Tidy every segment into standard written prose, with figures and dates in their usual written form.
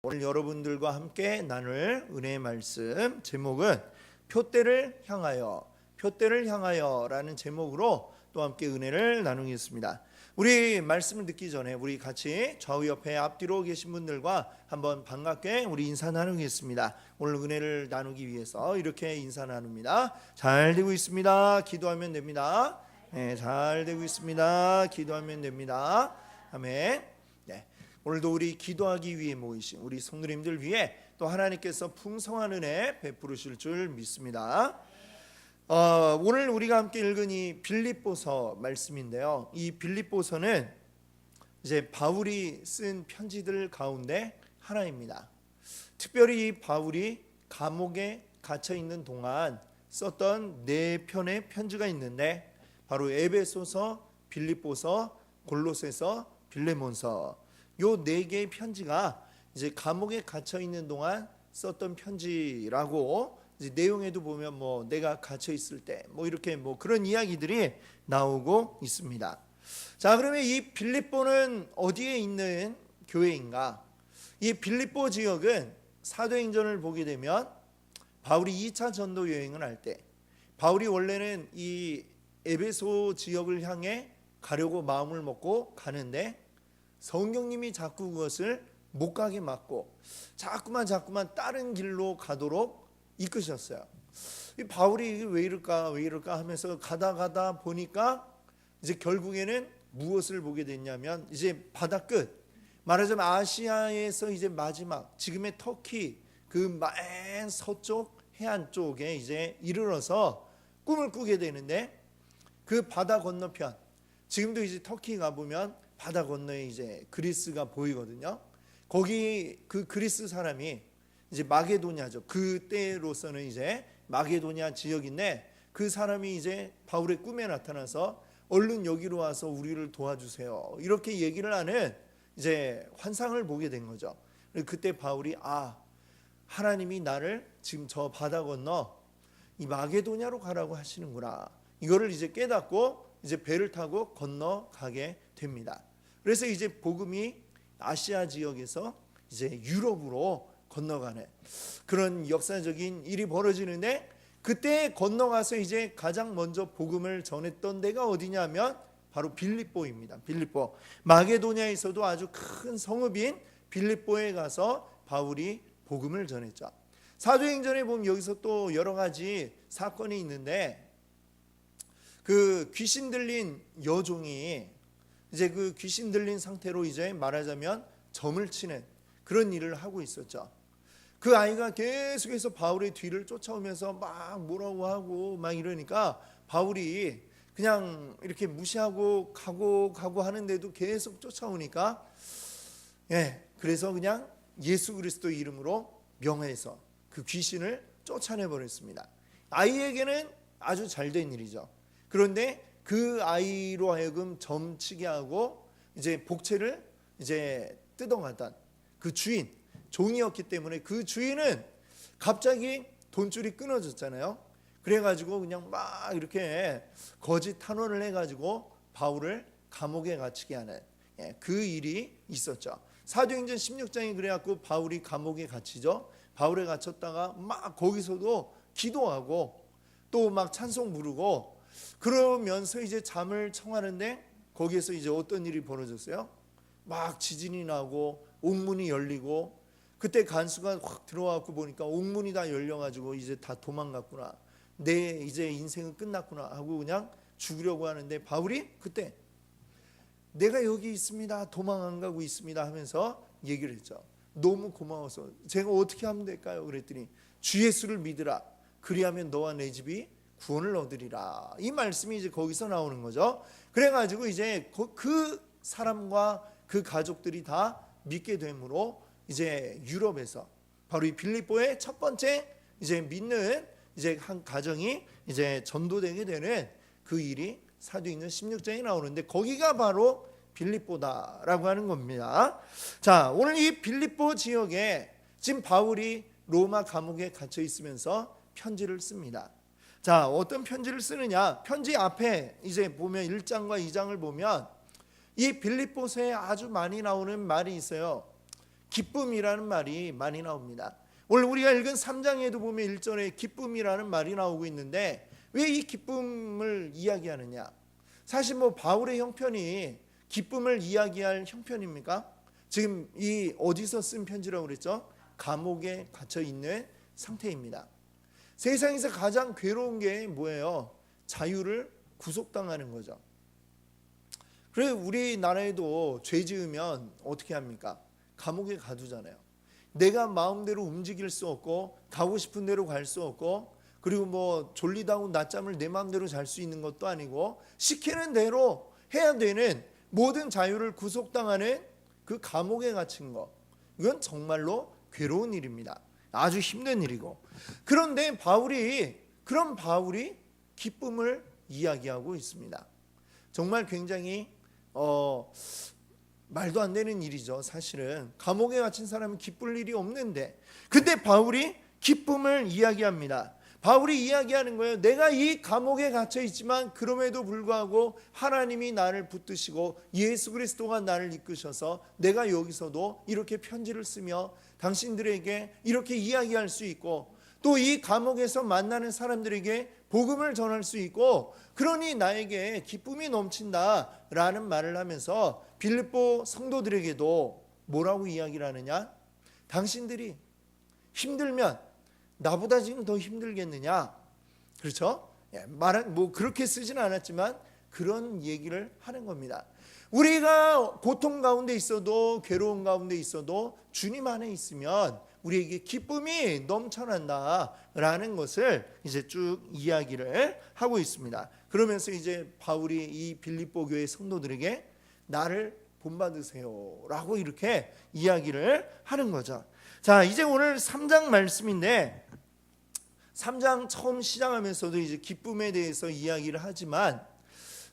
오늘 여러분들과 함께 나눌 은혜의 말씀 제목은 표대를 향하여라는 제목으로 또 함께 은혜를 나누겠습니다. 우리 말씀을 듣기 전에 우리 같이 좌우 옆에 앞뒤로 계신 분들과 한번 반갑게 우리 인사 나누겠습니다. 오늘 은혜를 나누기 위해서 이렇게 인사 나눕니다. 잘 되고 있습니다. 기도하면 됩니다. 네, 잘 되고 있습니다. 기도하면 됩니다. 아멘. 네. 오늘도 우리 기도하기 위해 모이신 우리 성도님들 위해 또 하나님께서 풍성한 은혜 베푸실 줄 믿습니다. 오늘 우리가 함께 읽은 이 빌립보서 말씀인데요. 이 빌립보서는 이제 바울이 쓴 편지들 가운데 하나입니다. 특별히 이 바울이 감옥에 갇혀 있는 동안 썼던 4편의 편지가 있는데 바로 에베소서, 빌립보서, 골로새서, 빌레몬서 요 4개의 편지가 이제 감옥에 갇혀 있는 동안 썼던 편지라고 이제 내용에도 보면 뭐 내가 갇혀 있을 때 뭐 이렇게 뭐 그런 이야기들이 나오고 있습니다. 자, 그러면 이 빌립보는 어디에 있는 교회인가? 이 빌립보 지역은 사도행전을 보게 되면 바울이 2차 전도 여행을 할 때 바울이 원래는 이 에베소 지역을 향해 가려고 마음을 먹고 가는데 성령님이 자꾸 그것을 못 가게 막고 자꾸만 다른 길로 가도록 이끄셨어요. 이 바울이 왜 이럴까 하면서 가다 보니까 이제 결국에는 무엇을 보게 됐냐면 이제 바다 끝, 말하자면 아시아에서 이제 마지막 지금의 터키 그 맨 서쪽 해안 쪽에 이제 이르러서 꿈을 꾸게 되는데 그 바다 건너편, 지금도 이제 터키 가보면 바다 건너에 이제 그리스가 보이거든요. 거기 그 그리스 사람이 이제 마게도냐죠. 그때로서는 이제 마게도냐 지역인데 그 사람이 이제 바울의 꿈에 나타나서 얼른 여기로 와서 우리를 도와주세요. 이렇게 얘기를 하는 이제 환상을 보게 된 거죠. 그때 바울이 하나님이 나를 지금 저 바다 건너 이 마게도냐로 가라고 하시는구나. 이거를 이제 깨닫고 이제 배를 타고 건너가게 됩니다. 그래서 이제 복음이 아시아 지역에서 이제 유럽으로 건너가는 그런 역사적인 일이 벌어지는데 그때 건너가서 이제 가장 먼저 복음을 전했던 데가 어디냐면 바로 빌립보입니다. 빌립보. 마게도냐에서도 아주 큰 성읍인 빌립보에 가서 바울이 복음을 전했죠. 사도행전에 보면 여기서 또 여러 가지 사건이 있는데 그 귀신 들린 여종이 이제 그 귀신 들린 상태로 이제 말하자면 점을 치는 그런 일을 하고 있었죠. 그 아이가 계속해서 바울의 뒤를 쫓아오면서 막 뭐라고 하고 막 이러니까 바울이 그냥 이렇게 무시하고 가고 하는데도 계속 쫓아오니까 그래서 그냥 예수 그리스도 이름으로 명해서 그 귀신을 쫓아내 버렸습니다. 아이에게는 아주 잘된 일이죠. 그런데 그 아이로 하여금 점치게 하고 이제 복채를 이제 뜯어가던 그 주인, 종이었기 때문에 그 주인은 갑자기 돈줄이 끊어졌잖아요. 그래가지고 그냥 막 이렇게 거짓 탄원을 해가지고 바울을 감옥에 갇히게 하는 그 일이 있었죠. 사도행전 16장에 그래갖고 바울이 감옥에 갇히죠. 바울에 갇혔다가 막 거기서도 기도하고 또 막 찬송 부르고 그러면서 이제 잠을 청하는데 거기에서 이제 어떤 일이 벌어졌어요? 막 지진이 나고 옥문이 열리고 그때 간수가 확 들어와갖고 보니까 옥문이 다 열려가지고 이제 다 도망갔구나. 내 이제 인생은 끝났구나 하고 그냥 죽으려고 하는데 바울이 그때 내가 여기 있습니다. 도망 안 가고 있습니다 하면서 얘기를 했죠. 너무 고마워서 제가 어떻게 하면 될까요? 그랬더니 주 예수를 믿으라. 그리하면 너와 내 집이 구원을 얻으리라. 이 말씀이 이제 거기서 나오는 거죠. 그래가지고 이제 그 사람과 그 가족들이 다 믿게 되므로 이제 유럽에서 바로 이 빌립보의 첫 번째 이제 믿는 이제 한 가정이 이제 전도되게 되는 그 일이 사도행전 16장에 나오는데 거기가 바로 빌립보다라고 하는 겁니다. 자, 오늘 이 빌립보 지역에 지금 바울이 로마 감옥에 갇혀 있으면서 편지를 씁니다. 자, 어떤 편지를 쓰느냐? 편지 앞에 이제 보면 1장과 2장을 보면 이 빌립보서에 아주 많이 나오는 말이 있어요. 기쁨이라는 말이 많이 나옵니다. 오늘 우리가 읽은 3장에도 보면 1절에 기쁨이라는 말이 나오고 있는데 왜 이 기쁨을 이야기하느냐? 사실 뭐 바울의 형편이 기쁨을 이야기할 형편입니까? 지금 이 어디서 쓴 편지라고 그랬죠? 감옥에 갇혀 있는 상태입니다. 세상에서 가장 괴로운 게 뭐예요? 자유를 구속당하는 거죠. 그래 우리나라에도 죄 지으면 어떻게 합니까? 감옥에 가두잖아요. 내가 마음대로 움직일 수 없고 가고 싶은 대로 갈 수 없고 그리고 뭐 졸리다고 낮잠을 내 마음대로 잘 수 있는 것도 아니고 시키는 대로 해야 되는 모든 자유를 구속당하는 그 감옥에 갇힌 것, 이건 정말로 괴로운 일입니다. 아주 힘든 일이고, 그런데 그런 바울이 기쁨을 이야기하고 있습니다. 정말 굉장히 말도 안 되는 일이죠. 사실은 감옥에 갇힌 사람은 기쁠 일이 없는데, 근데 바울이 기쁨을 이야기합니다. 바울이 이야기하는 거예요. 내가 이 감옥에 갇혀 있지만 그럼에도 불구하고 하나님이 나를 붙드시고 예수 그리스도가 나를 이끄셔서 내가 여기서도 이렇게 편지를 쓰며 당신들에게 이렇게 이야기할 수 있고 또 이 감옥에서 만나는 사람들에게 복음을 전할 수 있고, 그러니 나에게 기쁨이 넘친다라는 말을 하면서 빌립보 성도들에게도 뭐라고 이야기를 하느냐? 당신들이 힘들면 나보다 지금 더 힘들겠느냐? 그렇죠? 말은 뭐 그렇게 쓰지는 않았지만 그런 얘기를 하는 겁니다. 우리가 고통 가운데 있어도 괴로운 가운데 있어도 주님 안에 있으면 우리에게 기쁨이 넘쳐난다라는 것을 이제 쭉 이야기를 하고 있습니다. 그러면서 이제 바울이 이 빌립보 교회 성도들에게 나를 본받으세요라고 이렇게 이야기를 하는 거죠. 자, 이제 오늘 3장 말씀인데 3장 처음 시작하면서도 이제 기쁨에 대해서 이야기를 하지만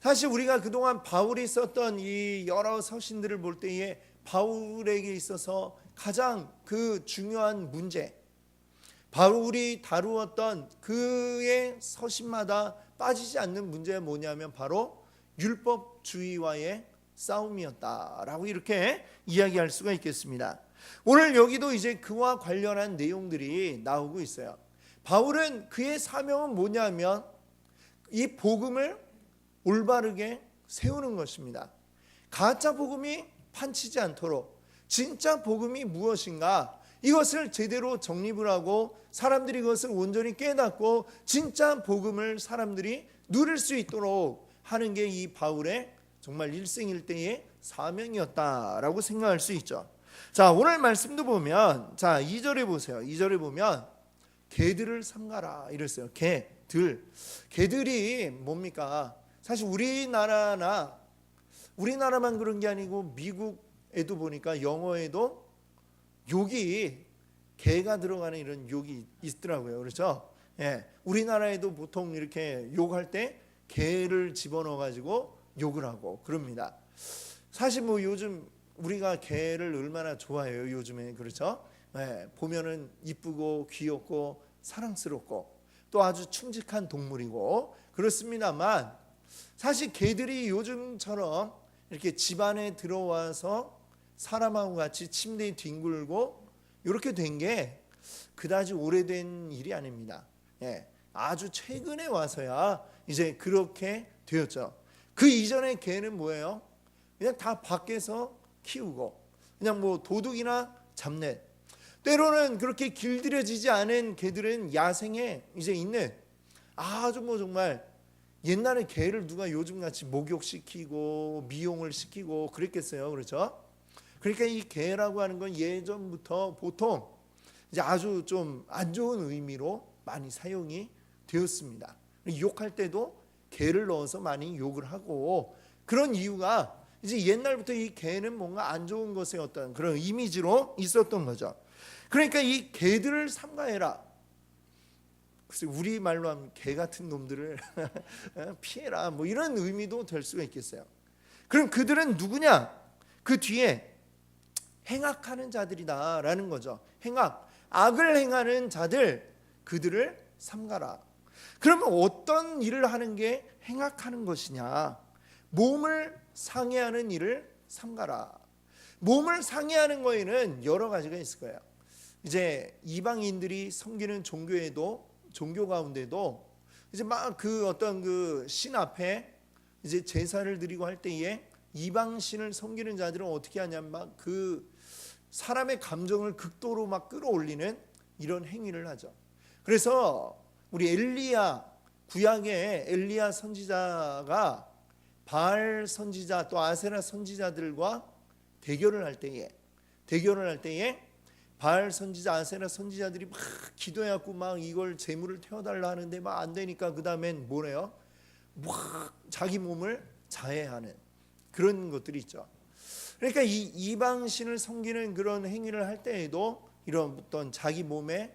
사실 우리가 그동안 바울이 썼던 이 여러 서신들을 볼 때에 바울에게 있어서 가장 그 중요한 문제, 바울이 다루었던 그의 서신마다 빠지지 않는 문제가 뭐냐면 바로 율법주의와의 싸움이었다라고 이렇게 이야기할 수가 있겠습니다. 오늘 여기도 이제 그와 관련한 내용들이 나오고 있어요. 바울은 그의 사명은 뭐냐면 이 복음을 올바르게 세우는 것입니다. 가짜 복음이 판치지 않도록 진짜 복음이 무엇인가, 이것을 제대로 정립을 하고 사람들이 그것을 온전히 깨닫고 진짜 복음을 사람들이 누릴 수 있도록 하는 게 이 바울의 정말 일생일대의 사명이었다라고 생각할 수 있죠. 자, 오늘 말씀도 보면 자 2절에 보세요. 2절에 보면 개들을 삼가라 이랬어요. 개들이 뭡니까? 사실 우리나라만 그런 게 아니고 미국에도 보니까 영어에도 욕이 개가 들어가는 이런 욕이 있더라고요. 그렇죠? 예, 우리나라에도 보통 이렇게 욕할 때 개를 집어넣어 가지고 욕을 하고 그럽니다. 사실 뭐 요즘 우리가 개를 얼마나 좋아해요, 요즘에. 그렇죠? 예, 보면은 이쁘고 귀엽고 사랑스럽고 또 아주 충직한 동물이고 그렇습니다만, 사실 개들이 요즘처럼 이렇게 집 안에 들어와서 사람하고 같이 침대에 뒹굴고 이렇게 된 게 그다지 오래된 일이 아닙니다. 예, 아주 최근에 와서야 이제 그렇게 되었죠. 그 이전에 개는 뭐예요? 그냥 다 밖에서 키우고 그냥 뭐 도둑이나 잡내, 때로는 그렇게 길들여지지 않은 개들은 야생에 이제 있는 아주 뭐 정말 옛날에 개를 누가 요즘같이 목욕시키고 미용을 시키고 그랬겠어요. 그렇죠? 그러니까 이 개라고 하는 건 예전부터 보통 이제 아주 좀 안 좋은 의미로 많이 사용이 되었습니다. 욕할 때도 개를 넣어서 많이 욕을 하고, 그런 이유가 이제 옛날부터 이 개는 뭔가 안 좋은 것의 어떤 그런 이미지로 있었던 거죠. 그러니까 이 개들을 삼가해라. 글쎄 우리말로 하면 개 같은 놈들을 피해라, 뭐 이런 의미도 될 수가 있겠어요. 그럼 그들은 누구냐? 그 뒤에 행악하는 자들이다라는 거죠. 악을 행하는 자들, 그들을 삼가라. 그러면 어떤 일을 하는 게 행악하는 것이냐? 몸을 상해하는 일을 삼가라. 몸을 상해하는 거에는 여러 가지가 있을 거예요. 이제 이방인들이 섬기는 종교 가운데도 이제 막 그 어떤 그 신 앞에 이제 제사를 드리고 할 때에 이방 신을 섬기는 자들은 어떻게 하냐면 막 그 사람의 감정을 극도로 막 끌어올리는 이런 행위를 하죠. 그래서 우리 엘리야, 구약의 엘리야 선지자가 바알 선지자 또 아세라 선지자들과 대결을 할 때에 바알 선지자, 아세라 선지자들이 막 기도해갖고 막 이걸 제물을 태워달라 하는데 막 안 되니까 그 다음엔 뭐래요? 막 자기 몸을 자해하는 그런 것들이 있죠. 그러니까 이 이방신을 섬기는 그런 행위를 할 때에도 이런 어떤 자기 몸에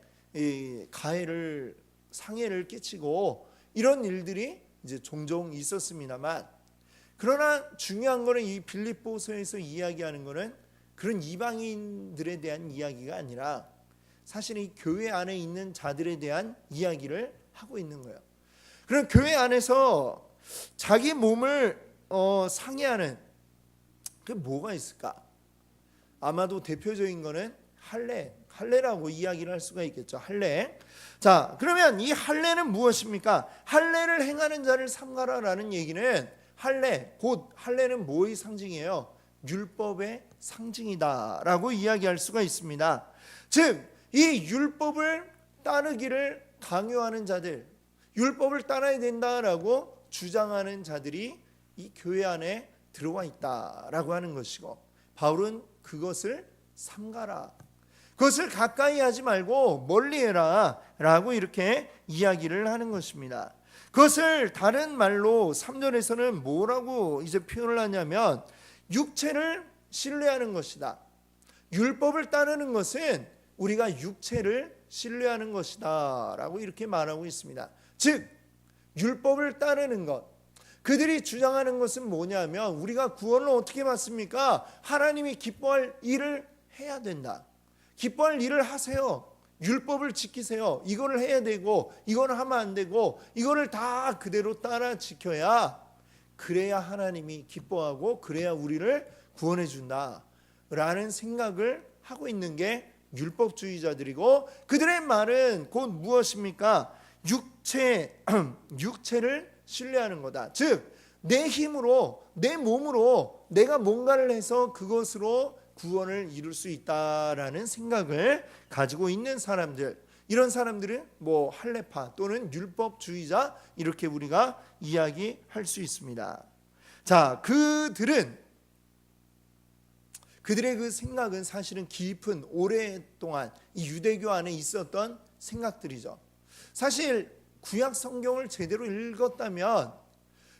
가해를 상해를 끼치고 이런 일들이 이제 종종 있었습니다만, 그러나 중요한 거는 이 빌립보서에서 이야기하는 거는 그런 이방인들에 대한 이야기가 아니라 사실 이 교회 안에 있는 자들에 대한 이야기를 하고 있는 거예요. 그럼 교회 안에서 자기 몸을 상해하는 그 뭐가 있을까? 아마도 대표적인 거는 할례라고 이야기를 할 수가 있겠죠. 할례. 자, 그러면 이 할례는 무엇입니까? 할례를 행하는 자를 삼가라라는 얘기는 할례는 뭐의 상징이에요? 율법의 상징이다라고 이야기할 수가 있습니다. 즉, 이 율법을 따르기를 강요하는 자들, 율법을 따라야 된다라고 주장하는 자들이 이 교회 안에 들어와 있다라고 하는 것이고, 바울은 그것을 삼가라, 그것을 가까이 하지 말고 멀리해라 라고 이렇게 이야기를 하는 것입니다. 그것을 다른 말로 3절에서는 뭐라고 이제 표현을 하냐면 육체를 신뢰하는 것이다. 율법을 따르는 것은 우리가 육체를 신뢰하는 것이다 라고 이렇게 말하고 있습니다. 즉 율법을 따르는 것, 그들이 주장하는 것은 뭐냐면 우리가 구원을 어떻게 받습니까? 하나님이 기뻐할 일을 해야 된다. 기뻐할 일을 하세요. 율법을 지키세요. 이거를 해야 되고 이거는 하면 안 되고 이거를 다 그대로 따라 지켜야, 그래야 하나님이 기뻐하고 그래야 우리를 구원해 준다라는 생각을 하고 있는 게 율법주의자들이고, 그들의 말은 곧 무엇입니까? 육체를 신뢰하는 거다. 즉 내 힘으로 내 몸으로 내가 뭔가를 해서 그것으로 구원을 이룰 수 있다라는 생각을 가지고 있는 사람들, 이런 사람들은 뭐 할례파 또는 율법주의자 이렇게 우리가 이야기할 수 있습니다. 자, 그들의 그 생각은 사실은 깊은 오랫동안 이 유대교 안에 있었던 생각들이죠. 사실 구약 성경을 제대로 읽었다면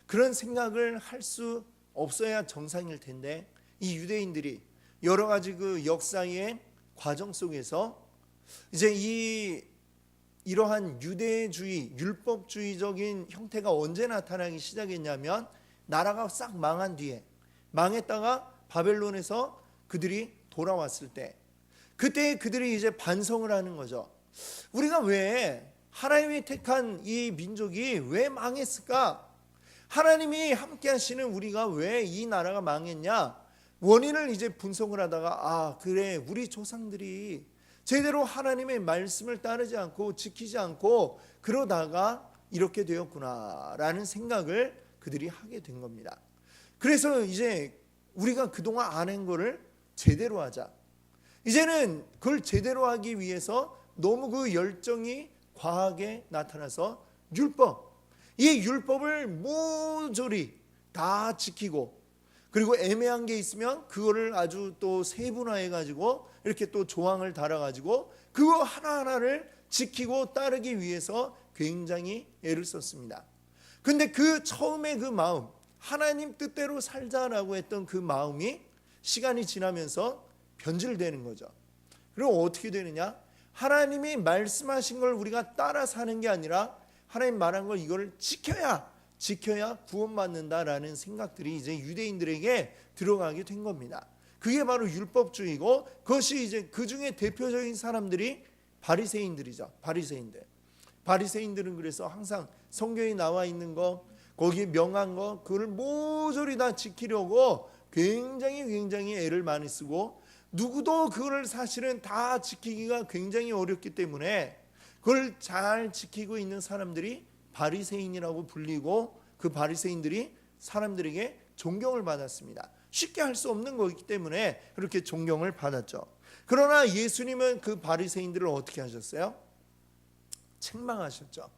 그런 생각을 할 수 없어야 정상일 텐데, 이 유대인들이 여러 가지 그 역사의 과정 속에서 이제 이러한 유대주의, 율법주의적인 형태가 언제 나타나기 시작했냐면 나라가 싹 망한 뒤에, 망했다가 바벨론에서 그들이 돌아왔을 때, 그때 그들이 이제 반성을 하는 거죠. 우리가 왜 하나님이 택한 이 민족이 왜 망했을까? 하나님이 함께 하시는 우리가 왜 이 나라가 망했냐? 원인을 이제 분석을 하다가 그래, 우리 조상들이 제대로 하나님의 말씀을 따르지 않고 지키지 않고 그러다가 이렇게 되었구나 라는 생각을 그들이 하게 된 겁니다. 그래서 이제 우리가 그동안 안 한 거를 제대로 하자. 이제는 그걸 제대로 하기 위해서 너무 그 열정이 과하게 나타나서 이 율법을 모조리 다 지키고, 그리고 애매한 게 있으면 그거를 아주 또 세분화해 가지고 이렇게 또 조항을 달아 가지고 그거 하나하나를 지키고 따르기 위해서 굉장히 애를 썼습니다. 근데 그 처음에 그 마음, 하나님 뜻대로 살자라고 했던 그 마음이 시간이 지나면서 변질되는 거죠. 그리고 어떻게 되느냐? 하나님이 말씀하신 걸 우리가 따라 사는 게 아니라 하나님 말한 걸 이걸 지켜야 구원받는다라는 생각들이 이제 유대인들에게 들어가게 된 겁니다. 그게 바로 율법주의고, 그것이 이제 그 중에 대표적인 사람들이 바리새인들이죠. 바리새인들은 그래서 항상 성경에 나와 있는 거, 거기에 명한 거, 그걸 모조리 다 지키려고 굉장히 애를 많이 쓰고 누구도 그걸 사실은 다 지키기가 굉장히 어렵기 때문에 그걸 잘 지키고 있는 사람들이 바리새인이라고 불리고 그 바리새인들이 사람들에게 존경을 받았습니다. 쉽게 할 수 없는 거기 때문에 그렇게 존경을 받았죠. 그러나 예수님은 그 바리새인들을 어떻게 하셨어요? 책망하셨죠.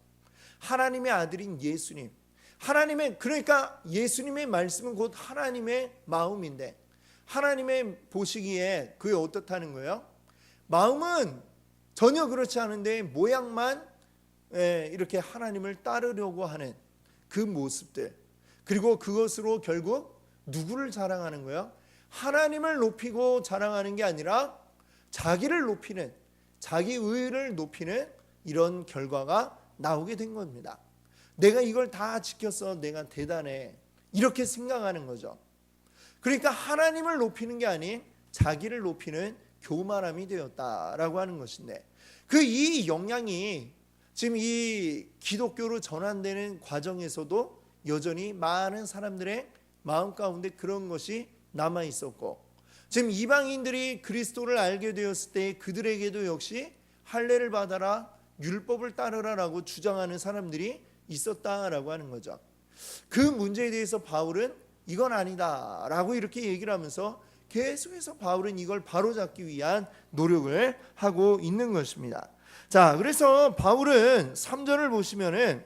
하나님의 아들인 예수님, 하나님의, 그러니까 예수님의 말씀은 곧 하나님의 마음인데 하나님의 보시기에 그게 어떻다는 거예요? 마음은 전혀 그렇지 않은데 모양만 이렇게 하나님을 따르려고 하는 그 모습들, 그리고 그것으로 결국 누구를 자랑하는 거예요? 하나님을 높이고 자랑하는 게 아니라 자기를 높이는, 자기 의를 높이는 이런 결과가 나오게 된 겁니다. 내가 이걸 다 지켰어, 내가 대단해, 이렇게 생각하는 거죠. 그러니까 하나님을 높이는 게 아닌 자기를 높이는 교만함이 되었다라고 하는 것인데, 그 이 영향이 지금 이 기독교로 전환되는 과정에서도 여전히 많은 사람들의 마음 가운데 그런 것이 남아 있었고, 지금 이방인들이 그리스도를 알게 되었을 때 그들에게도 역시 할례를 받아라, 율법을 따르라라고 주장하는 사람들이 있었다라고 하는 거죠. 그 문제에 대해서 바울은 이건 아니다라고 이렇게 얘기를 하면서 계속해서 바울은 이걸 바로잡기 위한 노력을 하고 있는 것입니다. 자, 그래서 바울은 3절을 보시면은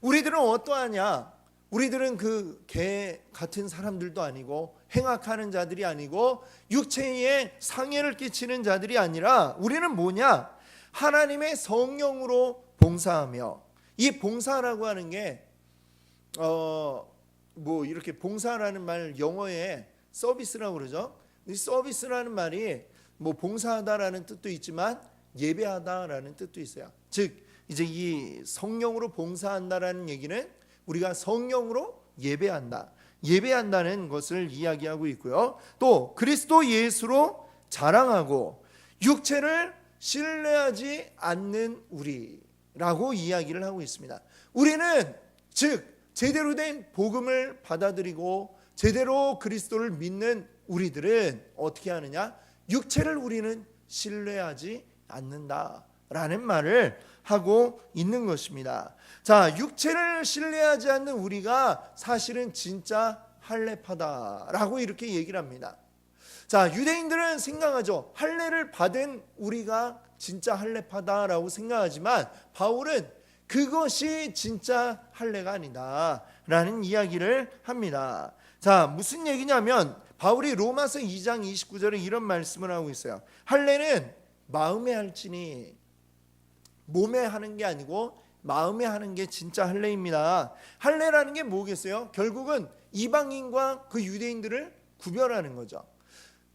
우리들은 어떠하냐? 우리들은 그 개 같은 사람들도 아니고 행악하는 자들이 아니고 육체에 상해를 끼치는 자들이 아니라 우리는 뭐냐? 하나님의 성령으로 봉사하며, 이 봉사라고 하는 게 뭐 이렇게 봉사라는 말 영어에 서비스라고 그러죠. 이 서비스라는 말이 뭐 봉사하다라는 뜻도 있지만 예배하다라는 뜻도 있어요. 즉 이제 이 성령으로 봉사한다라는 얘기는 우리가 성령으로 예배한다는 것을 이야기하고 있고요. 또 그리스도 예수로 자랑하고 육체를 신뢰하지 않는 우리라고 이야기를 하고 있습니다. 우리는 즉 제대로 된 복음을 받아들이고 제대로 그리스도를 믿는 우리들은 어떻게 하느냐? 육체를 우리는 신뢰하지 않는다라는 말을 하고 있는 것입니다. 자, 육체를 신뢰하지 않는 우리가 사실은 진짜 할례파다라고 이렇게 얘기를 합니다. 자, 유대인들은 생각하죠. 할례를 받은 우리가 진짜 할례파다라고 생각하지만 바울은 그것이 진짜 할례가 아니다라는 이야기를 합니다. 자, 무슨 얘기냐면 바울이 로마서 2장 29절에 이런 말씀을 하고 있어요. 할례는 마음에 할지니, 몸에 하는 게 아니고 마음에 하는 게 진짜 할례입니다. 할례라는 게 뭐겠어요? 결국은 이방인과 그 유대인들을 구별하는 거죠.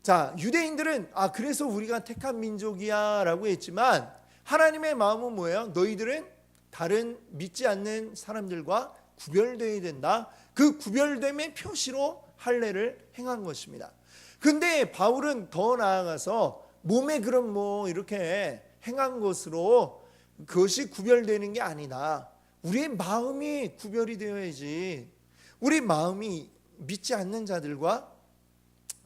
자, 유대인들은 그래서 우리가 택한 민족이야 라고 했지만 하나님의 마음은 뭐예요? 너희들은 다른 믿지 않는 사람들과 구별되어야 된다. 그 구별됨의 표시로 할례를 행한 것입니다. 근데 바울은 더 나아가서 몸에 그런 뭐 이렇게 행한 것으로 그것이 구별되는 게 아니다. 우리의 마음이 구별이 되어야지. 우리 마음이 믿지 않는 자들과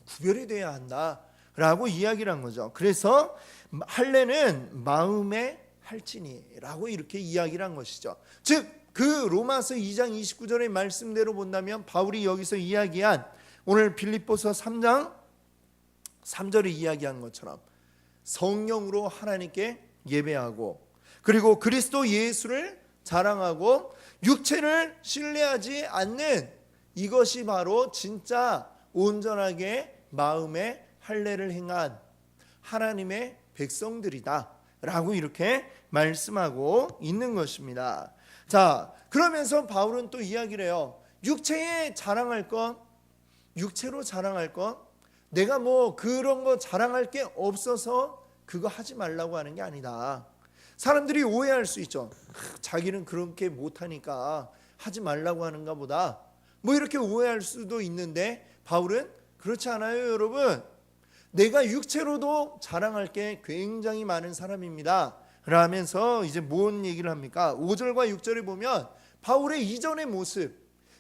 구별이 되어야 한다라고 이야기를 한 거죠. 그래서 할례는 마음에 할지니라고 이렇게 이야기를 한 것이죠. 즉 그 로마서 2장 29절의 말씀대로 본다면 바울이 여기서 이야기한 오늘 빌립보서 3장 3절에 이야기한 것처럼 성령으로 하나님께 예배하고 그리고 그리스도 예수를 자랑하고 육체를 신뢰하지 않는 이것이 바로 진짜 온전하게 마음의 할례를 행한 하나님의 백성들이다 라고 이렇게 말씀하고 있는 것입니다. 자, 그러면서 바울은 또 이야기를 해요. 육체에 자랑할 것, 육체로 자랑할 것, 내가 뭐 그런 거 자랑할 게 없어서 그거 하지 말라고 하는 게 아니다. 사람들이 오해할 수 있죠. 자기는 그렇게 못하니까 하지 말라고 하는가 보다, 뭐 이렇게 오해할 수도 있는데 바울은 그렇지 않아요. 여러분, 내가 육체로도 자랑할 게 굉장히 많은 사람입니다 라면서 이제 뭔 얘기를 합니까? 5절과 6절에 보면 바울의 이전의 모습,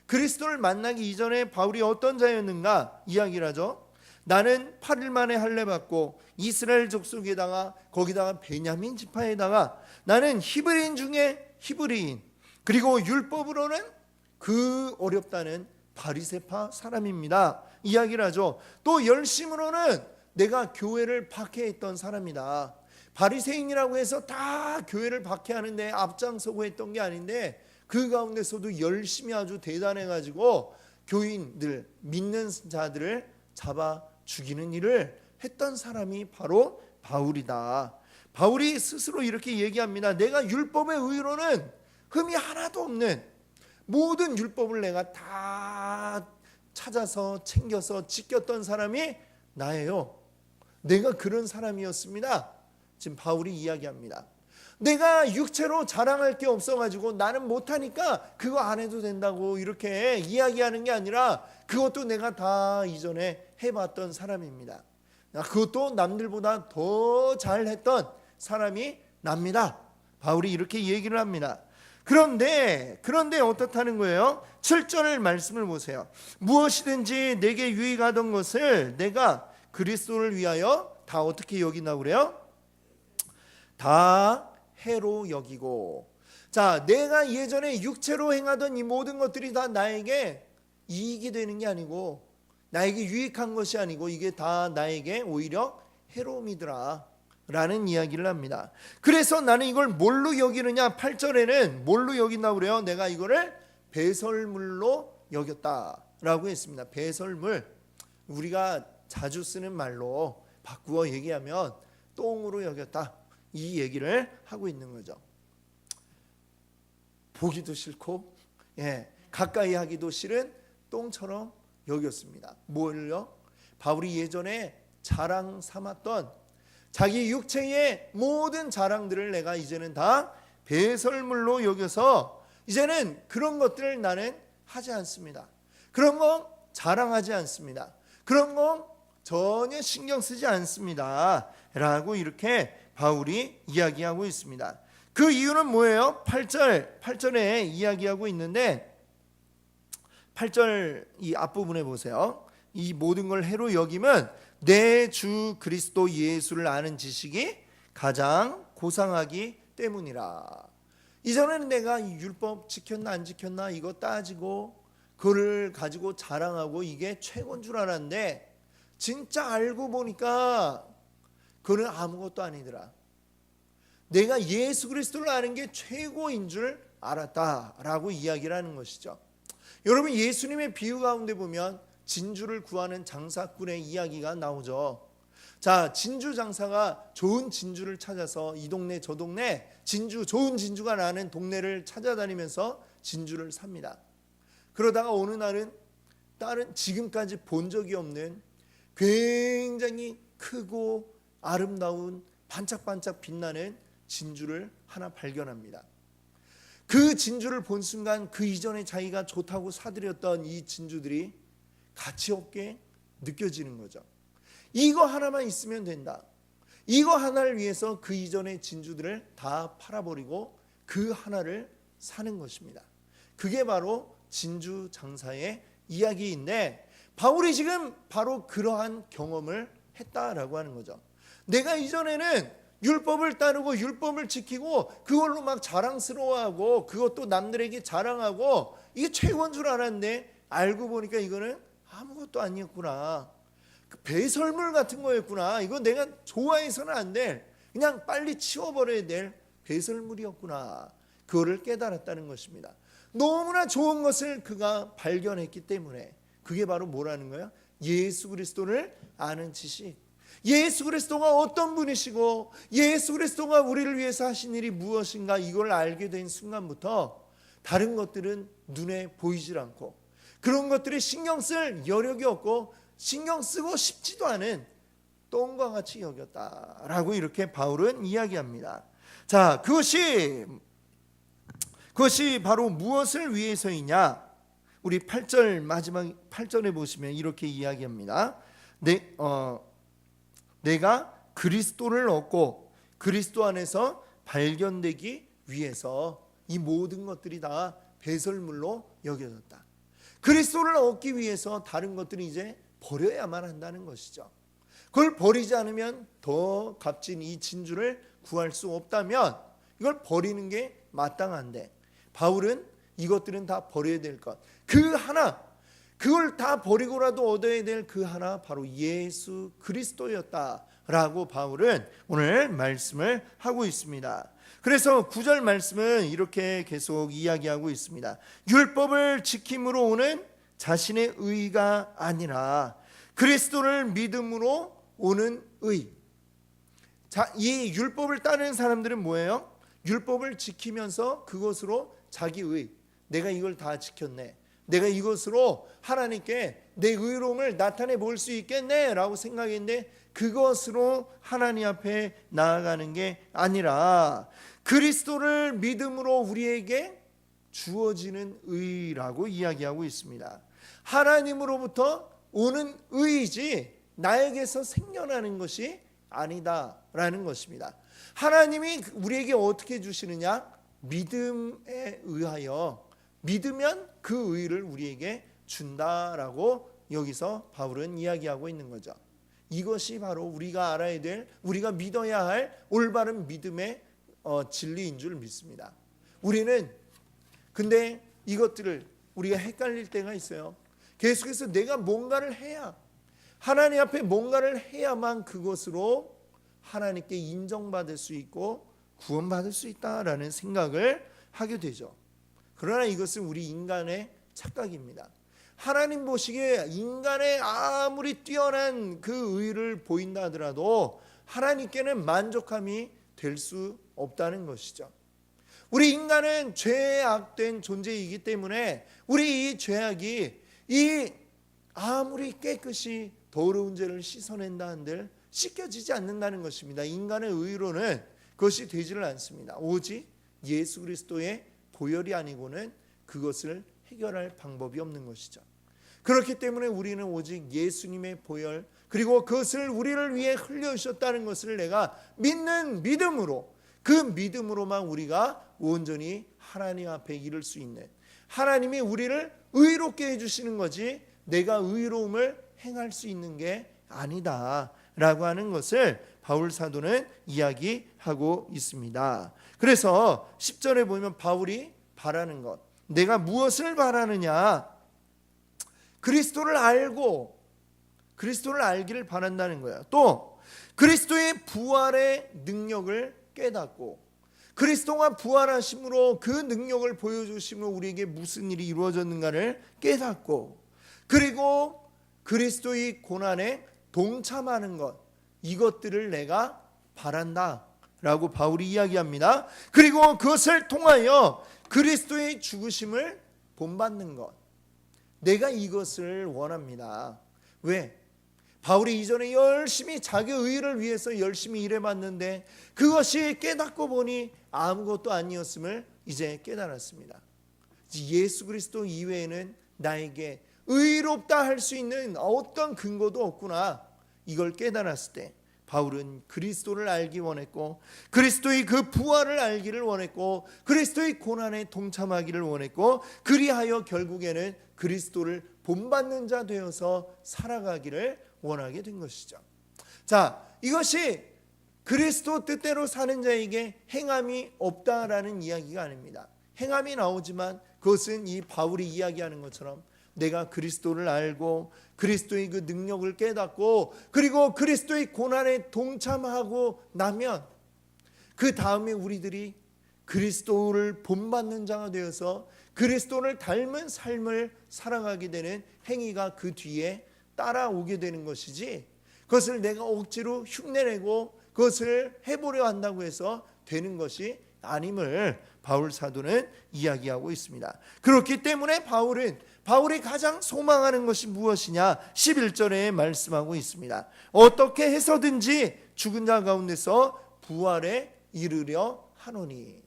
그리스도를 만나기 이전에 바울이 어떤 자였는가 이야기를 하죠. 나는 8일 만에 할례 받고 이스라엘 족속에다가 거기다가 베냐민 지파에다가 나는 히브리인 중에 히브리인, 그리고 율법으로는 그 어렵다는 바리새파 사람입니다 이야기를 하죠. 또 열심으로는 내가 교회를 박해했던 사람이다. 바리새인이라고 해서 다 교회를 박해하는데 앞장서고 했던 게 아닌데 그 가운데서도 열심히 아주 대단해가지고 교인들, 믿는 자들을 잡아 죽이는 일을 했던 사람이 바로 바울이다. 바울이 스스로 이렇게 얘기합니다. 내가 율법의 의로는 흠이 하나도 없는 모든 율법을 내가 다 찾아서 챙겨서 지켰던 사람이 나예요. 내가 그런 사람이었습니다. 지금 바울이 이야기합니다. 내가 육체로 자랑할 게 없어가지고 나는 못하니까 그거 안 해도 된다고 이렇게 이야기하는 게 아니라 그것도 내가 다 이전에 해봤던 사람입니다. 그것도 남들보다 더 잘했던 사람이 납니다. 바울이 이렇게 얘기를 합니다. 그런데 어떻다는 거예요? 7절 말씀을 보세요. 무엇이든지 내게 유익하던 것을 내가 그리스도를 위하여 다 어떻게 여긴다고 그래요? 다 해로 여기고. 자, 내가 예전에 육체로 행하던 이 모든 것들이 다 나에게 이익이 되는 게 아니고 나에게 유익한 것이 아니고 이게 다 나에게 오히려 해로움이더라 라는 이야기를 합니다. 그래서 나는 이걸 뭘로 여기느냐, 8절에는 뭘로 여긴다고 그래요? 내가 이거를 배설물로 여겼다라고 했습니다. 배설물, 우리가 자주 쓰는 말로 바꾸어 얘기하면 똥으로 여겼다, 이 얘기를 하고 있는 거죠. 보기도 싫고 가까이 하기도 싫은 똥처럼 여겼습니다. 뭘요? 바울이 예전에 자랑 삼았던 자기 육체의 모든 자랑들을 내가 이제는 다 배설물로 여겨서 이제는 그런 것들을 나는 하지 않습니다. 그런 거 자랑하지 않습니다. 그런 거 전혀 신경 쓰지 않습니다 라고 이렇게 바울이 이야기하고 있습니다. 그 이유는 뭐예요? 8절에 이야기하고 있는데 8절 이 앞부분에 보세요. 이 모든 걸 해로 여기면 내 주 그리스도 예수를 아는 지식이 가장 고상하기 때문이라. 이전에는 내가 이 율법 지켰나 안 지켰나 이거 따지고 그걸 가지고 자랑하고 이게 최고인 줄 알았는데 진짜 알고 보니까 그건 아무것도 아니더라. 내가 예수 그리스도를 아는 게 최고인 줄 알았다라고 이야기를 하는 것이죠. 여러분, 예수님의 비유 가운데 보면 진주를 구하는 장사꾼의 이야기가 나오죠. 자, 진주 장사가 좋은 진주를 찾아서 이 동네 저 동네 좋은 진주가 나는 동네를 찾아다니면서 진주를 삽니다. 그러다가 어느 날은 다른 지금까지 본 적이 없는 굉장히 크고 아름다운 반짝반짝 빛나는 진주를 하나 발견합니다. 그 진주를 본 순간 그 이전에 자기가 좋다고 사들였던 이 진주들이 가치 없게 느껴지는 거죠. 이거 하나만 있으면 된다. 이거 하나를 위해서 그 이전의 진주들을 다 팔아버리고 그 하나를 사는 것입니다. 그게 바로 진주 장사의 이야기인데 바울이 지금 바로 그러한 경험을 했다라고 하는 거죠. 내가 이전에는 율법을 따르고 율법을 지키고 그걸로 막 자랑스러워하고 그것도 남들에게 자랑하고 이게 최고인 줄 알았는데 알고 보니까 이거는 아무것도 아니었구나. 배설물 같은 거였구나. 이거 내가 좋아해서는 안 될, 그냥 빨리 치워버려야 될 배설물이었구나. 그거를 깨달았다는 것입니다. 너무나 좋은 것을 그가 발견했기 때문에 그게 바로 뭐라는 거야? 예수 그리스도를 아는 지식. 예수 그리스도가 어떤 분이시고 예수 그리스도가 우리를 위해서 하신 일이 무엇인가 이걸 알게 된 순간부터 다른 것들은 눈에 보이질 않고 그런 것들이 신경 쓸 여력이 없고 신경 쓰고 싶지도 않은 똥과 같이 여겼다라고 이렇게 바울은 이야기합니다. 자, 그것이 바로 무엇을 위해서이냐? 우리 8절 마지막 8절에 보시면 이렇게 이야기합니다. 내가 그리스도를 얻고 그리스도 안에서 발견되기 위해서 이 모든 것들이 다 배설물로 여겨졌다. 그리스도를 얻기 위해서 다른 것들을 이제 버려야만 한다는 것이죠. 그걸 버리지 않으면 더 값진 이 진주를 구할 수 없다면 이걸 버리는 게 마땅한데, 바울은 이것들은 다 버려야 될 것, 그 하나, 그걸 다 버리고라도 얻어야 될 그 하나, 바로 예수 그리스도였다라고 바울은 오늘 말씀을 하고 있습니다. 그래서 9절 말씀은 이렇게 계속 이야기하고 있습니다. 율법을 지킴으로 오는 자신의 의가 아니라 그리스도를 믿음으로 오는 의. 자, 이 율법을 따르는 사람들은 뭐예요? 율법을 지키면서 그것으로 자기 의, 내가 이걸 다 지켰네, 내가 이것으로 하나님께 내 의로움을 나타내 볼 수 있겠네 라고 생각했는데, 그것으로 하나님 앞에 나아가는 게 아니라 그리스도를 믿음으로 우리에게 주어지는 의라고 이야기하고 있습니다. 하나님으로부터 오는 의이지 나에게서 생겨나는 것이 아니다라는 것입니다. 하나님이 우리에게 어떻게 주시느냐? 믿음에 의하여 믿으면 그 의를 우리에게 준다라고 여기서 바울은 이야기하고 있는 거죠. 이것이 바로 우리가 알아야 될, 우리가 믿어야 할 올바른 믿음의 진리인 줄 믿습니다. 우리는 근데 이것들을 우리가 헷갈릴 때가 있어요. 계속해서 내가 뭔가를 해야, 하나님 앞에 뭔가를 해야만 그것으로 하나님께 인정받을 수 있고 구원받을 수 있다라는 생각을 하게 되죠. 그러나 이것은 우리 인간의 착각입니다. 하나님 보시기에 인간의 아무리 뛰어난 그 의를 보인다 하더라도 하나님께는 만족함이 될 수 없다는 것이죠. 우리 인간은 죄악된 존재이기 때문에 우리 이 죄악이 이 아무리 깨끗이 더러운 죄를 씻어낸다 한들 씻겨지지 않는다는 것입니다. 인간의 의로는 그것이 되지를 않습니다. 오직 예수 그리스도의 보혈이 아니고는 그것을 해결할 방법이 없는 것이죠. 그렇기 때문에 우리는 오직 예수님의 보혈, 그리고 그것을 우리를 위해 흘려주셨다는 것을 내가 믿는 믿음으로, 그 믿음으로만 우리가 온전히 하나님 앞에 이를 수 있는, 하나님이 우리를 의롭게 해주시는 거지 내가 의로움을 행할 수 있는 게 아니다 라고 하는 것을 바울 사도는 이야기하고 있습니다. 그래서 10절에 보면 바울이 바라는 것, 내가 무엇을 바라느냐? 그리스도를 알고 그리스도를 알기를 바란다는 거야. 또 그리스도의 부활의 능력을 깨닫고, 그리스도가 부활하심으로 그 능력을 보여주심으로 우리에게 무슨 일이 이루어졌는가를 깨닫고, 그리고 그리스도의 고난에 동참하는 것, 이것들을 내가 바란다 라고 바울이 이야기합니다. 그리고 그것을 통하여 그리스도의 죽으심을 본받는 것, 내가 이것을 원합니다. 왜? 바울이 이전에 열심히 자기 의를 위해서 열심히 일해봤는데 그것이 깨닫고 보니 아무것도 아니었음을 이제 깨달았습니다. 예수 그리스도 이외에는 나에게 의롭다 할 수 있는 어떤 근거도 없구나, 이걸 깨달았을 때 바울은 그리스도를 알기 원했고, 그리스도의 그 부활을 알기를 원했고, 그리스도의 고난에 동참하기를 원했고, 그리하여 결국에는 그리스도를 본받는 자 되어서 살아가기를 원하게 된 것이죠. 자, 이것이 그리스도 뜻대로 사는 자에게 행함이 없다라는 이야기가 아닙니다. 행함이 나오지만 그것은 이 바울이 이야기하는 것처럼 내가 그리스도를 알고 그리스도의 그 능력을 깨닫고 그리고 그리스도의 고난에 동참하고 나면 그 다음에 우리들이 그리스도를 본받는 자가 되어서 그리스도를 닮은 삶을 살아가게 되는 행위가 그 뒤에 따라오게 되는 것이지, 그것을 내가 억지로 흉내내고 그것을 해보려 한다고 해서 되는 것이 아님을 바울 사도는 이야기하고 있습니다. 그렇기 때문에 바울이 가장 소망하는 것이 무엇이냐? 11절에 말씀하고 있습니다. 어떻게 해서든지 죽은 자 가운데서 부활에 이르려 하노니.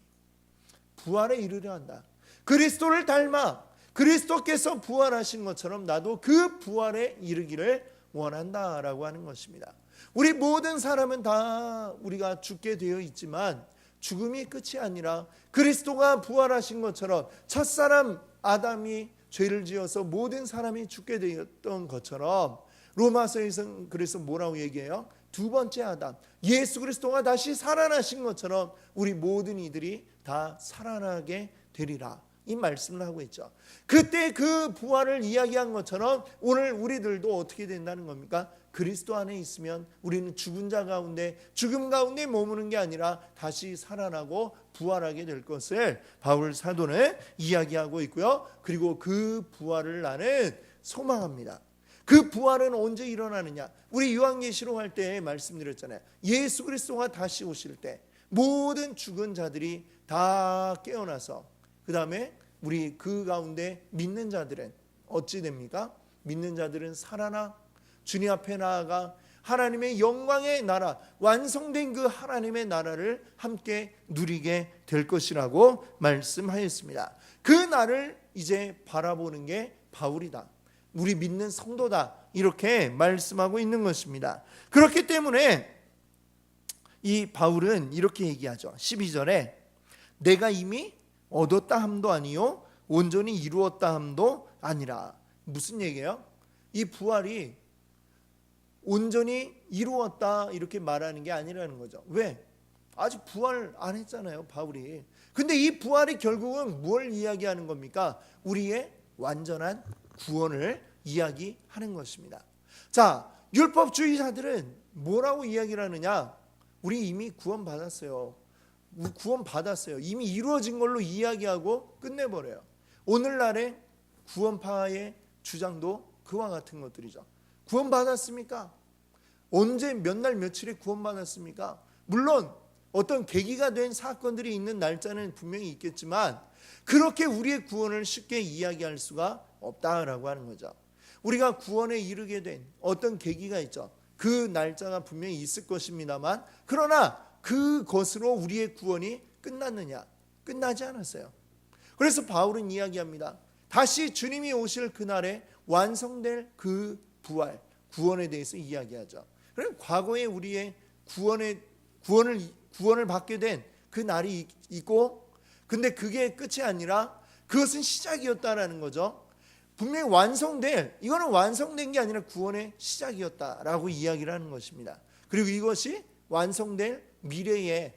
부활에 이르려 한다. 그리스도를 닮아 그리스도께서 부활하신 것처럼 나도 그 부활에 이르기를 원한다라고 하는 것입니다. 우리 모든 사람은 다 우리가 죽게 되어 있지만 죽음이 끝이 아니라 그리스도가 부활하신 것처럼 첫사람 아담이 죄를 지어서 모든 사람이 죽게 되었던 것처럼 로마서에서는 그래서 뭐라고 얘기해요? 두 번째 아담, 예수 그리스도가 다시 살아나신 것처럼 우리 모든 이들이 다 살아나게 되리라, 이 말씀을 하고 있죠. 그때 그 부활을 이야기한 것처럼 오늘 우리들도 어떻게 된다는 겁니까? 그리스도 안에 있으면 우리는 죽은 자 가운데, 죽음 가운데 머무는 게 아니라 다시 살아나고 부활하게 될 것을 바울 사도는 이야기하고 있고요. 그리고 그 부활을 나는 소망합니다. 그 부활은 언제 일어나느냐? 우리 요한계시록 할 때 말씀드렸잖아요. 예수 그리스도가 다시 오실 때 모든 죽은 자들이 다 깨어나서, 그 다음에 우리 그 가운데 믿는 자들은 어찌 됩니까? 믿는 자들은 살아나 주님 앞에 나아가 하나님의 영광의 나라, 완성된 그 하나님의 나라를 함께 누리게 될 것이라고 말씀하였습니다. 그 날을 이제 바라보는 게 바울이다, 우리 믿는 성도다, 이렇게 말씀하고 있는 것입니다. 그렇기 때문에 이 바울은 이렇게 얘기하죠. 12절에 내가 이미 얻었다 함도 아니요 온전히 이루었다 함도 아니라. 무슨 얘기예요? 이 부활이 온전히 이루었다 이렇게 말하는 게 아니라는 거죠. 왜? 아직 부활 안 했잖아요, 바울이. 근데 이 부활이 결국은 뭘 이야기하는 겁니까? 우리의 완전한 구원을 이야기하는 것입니다. 자, 율법주의자들은 뭐라고 이야기를 하느냐? 우리 이미 구원받았어요. 구원받았어요. 이미 이루어진 걸로 이야기하고 끝내버려요. 오늘날의 구원파의 주장도 그와 같은 것들이죠. 구원받았습니까? 언제 몇 날 며칠에 구원받았습니까? 물론 어떤 계기가 된 사건들이 있는 날짜는 분명히 있겠지만 그렇게 우리의 구원을 쉽게 이야기할 수가 없다라고 하는 거죠. 우리가 구원에 이르게 된 어떤 계기가 있죠. 그 날짜가 분명히 있을 것입니다만, 그러나 그것으로 우리의 구원이 끝났느냐? 끝나지 않았어요. 그래서 바울은 이야기합니다. 다시 주님이 오실 그날에 완성될 그 부활, 구원에 대해서 이야기하죠. 그럼 과거에 우리의 구원을 받게 된 그 날이 있고, 근데 그게 끝이 아니라 그것은 시작이었다라는 거죠. 분명히 이거는 완성된 게 아니라 구원의 시작이었다라고 이야기를 하는 것입니다. 그리고 이것이 완성될 미래에,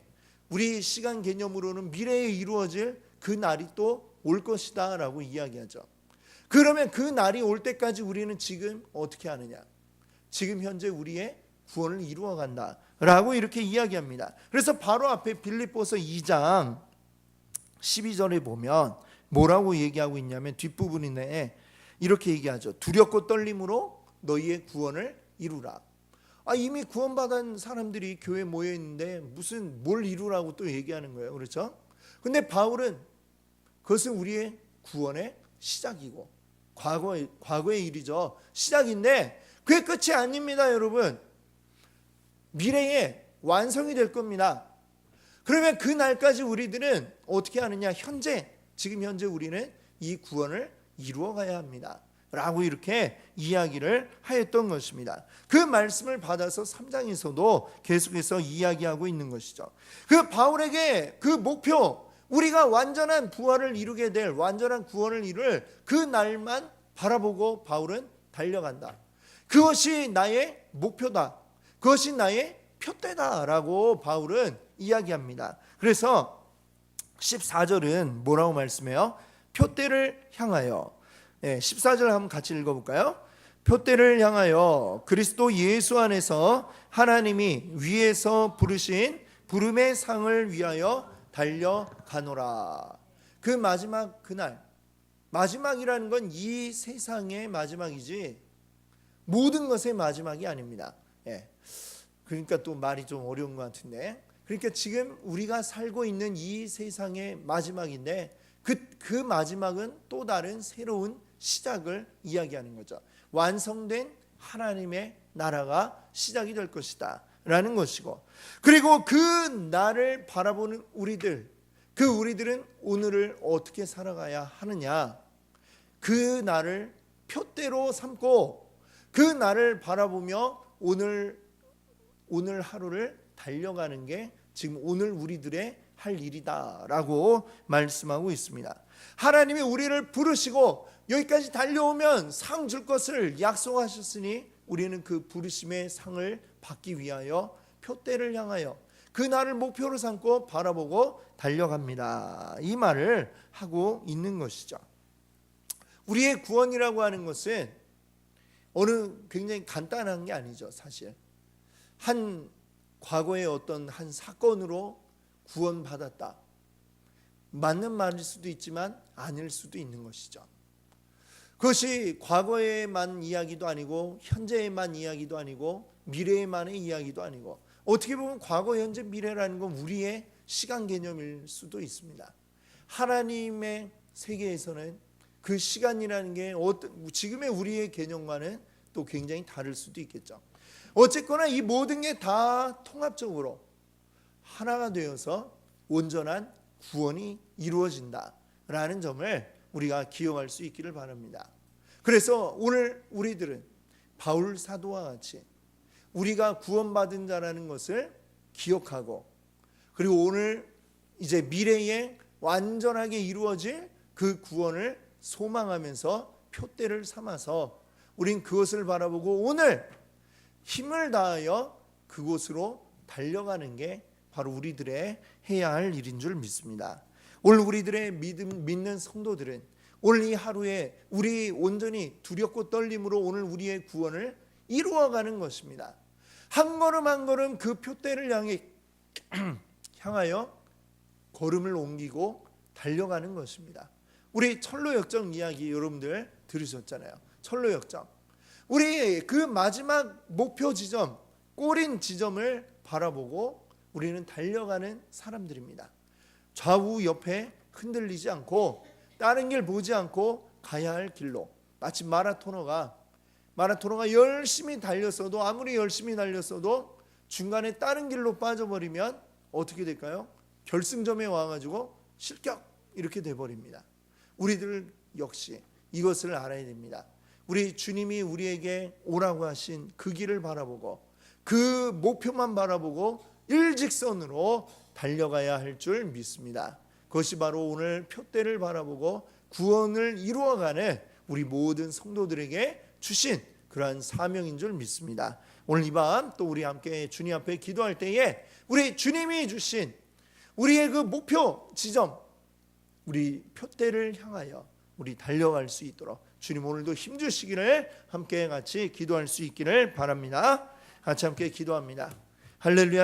우리 시간 개념으로는 미래에 이루어질 그 날이 또 올 것이다 라고 이야기하죠. 그러면 그 날이 올 때까지 우리는 지금 어떻게 하느냐? 지금 현재 우리의 구원을 이루어 간다 라고 이렇게 이야기합니다. 그래서 바로 앞에 빌립보서 2장 12절에 보면 뭐라고 얘기하고 있냐면, 뒷부분에 이렇게 얘기하죠. 두렵고 떨림으로 너희의 구원을 이루라. 이미 구원받은 사람들이 교회에 모여 있는데 무슨 뭘 이루라고 또 얘기하는 거예요. 그렇죠? 근데 바울은 그것은 우리의 구원의 시작이고 과거의 일이죠. 시작인데 그게 끝이 아닙니다, 여러분. 미래에 완성이 될 겁니다. 그러면 그 날까지 우리들은 어떻게 하느냐? 지금 현재 우리는 이 구원을 이루어 가야 합니다 라고 이렇게 이야기를 하였던 것입니다. 그 말씀을 받아서 3장에서도 계속해서 이야기하고 있는 것이죠. 그 바울에게 그 목표, 우리가 완전한 부활을 이루게 될, 완전한 구원을 이룰 그 날만 바라보고 바울은 달려간다. 그것이 나의 목표다. 그것이 나의 표대다라고 바울은 이야기합니다. 그래서 14절은 뭐라고 말씀해요? 표대를 향하여. 14절 한번 같이 읽어볼까요? 표대를 향하여 그리스도 예수 안에서 하나님이 위에서 부르신 부름의 상을 위하여 달려가노라. 그 마지막 그날, 마지막이라는 건 이 세상의 마지막이지 모든 것의 마지막이 아닙니다. 그러니까 또 말이 좀 어려운 것 같은데, 그러니까 지금 우리가 살고 있는 이 세상의 마지막인데 그 마지막은 또 다른 새로운 시작을 이야기하는 거죠. 완성된 하나님의 나라가 시작이 될 것이다 라는 것이고, 그리고 그 날을 바라보는 우리들은 오늘을 어떻게 살아가야 하느냐? 그 날을 표대로 삼고 그 날을 바라보며 오늘 하루를 달려가는 게 지금 오늘 우리들의 할 일이다라고 말씀하고 있습니다. 하나님이 우리를 부르시고 여기까지 달려오면 상 줄 것을 약속하셨으니 우리는 그 부르심의 상을 받기 위하여 표대를 향하여 그 날을 목표로 삼고 바라보고 달려갑니다. 이 말을 하고 있는 것이죠. 우리의 구원이라고 하는 것은 어느 굉장히 간단한 게 아니죠. 사실 한 과거의 어떤 한 사건으로 구원받았다, 맞는 말일 수도 있지만 아닐 수도 있는 것이죠. 그것이 과거에만 이야기도 아니고 현재에만 이야기도 아니고 미래에만의 이야기도 아니고, 어떻게 보면 과거, 현재, 미래라는 건 우리의 시간 개념일 수도 있습니다. 하나님의 세계에서는 그 시간이라는 게 지금의 우리의 개념과는 또 굉장히 다를 수도 있겠죠. 어쨌거나 이 모든 게 다 통합적으로 하나가 되어서 온전한 구원이 이루어진다라는 점을 우리가 기억할 수 있기를 바랍니다. 그래서 오늘 우리들은 바울 사도와 같이 우리가 구원받은 자라는 것을 기억하고, 그리고 오늘 이제 미래에 완전하게 이루어질 그 구원을 소망하면서 표대를 삼아서 우린 그것을 바라보고 오늘 힘을 다하여 그곳으로 달려가는 게 바로 우리들의 해야 할 일인 줄 믿습니다. 오늘 우리들의 믿는 성도들은 오늘 이 하루에 우리 온전히 두렵고 떨림으로 오늘 우리의 구원을 이루어가는 것입니다. 한 걸음 한 걸음 그 표대를 향하여 걸음을 옮기고 달려가는 것입니다. 우리 철로역정 이야기 여러분들 들으셨잖아요. 철로역정, 우리 그 마지막 목표 지점, 꼬린 지점을 바라보고 우리는 달려가는 사람들입니다. 좌우 옆에 흔들리지 않고 다른 길 보지 않고 가야 할 길로, 마치 마라토너가 열심히 달렸어도, 아무리 열심히 달렸어도 중간에 다른 길로 빠져버리면 어떻게 될까요? 결승점에 와가지고 실격 이렇게 돼버립니다. 우리들 역시 이것을 알아야 됩니다. 우리 주님이 우리에게 오라고 하신 그 길을 바라보고 그 목표만 바라보고 일직선으로 달려가야 할 줄 믿습니다. 그것이 바로 오늘 표대를 바라보고 구원을 이루어가는 우리 모든 성도들에게 주신 그러한 사명인 줄 믿습니다. 오늘 이 밤 또 우리 함께 주님 앞에 기도할 때에 우리 주님이 주신 우리의 그 목표 지점, 우리 표대를 향하여 우리 달려갈 수 있도록 주님 오늘도 힘주시기를 함께 같이 기도할 수 있기를 바랍니다. 같이 함께 기도합니다. 할렐루야.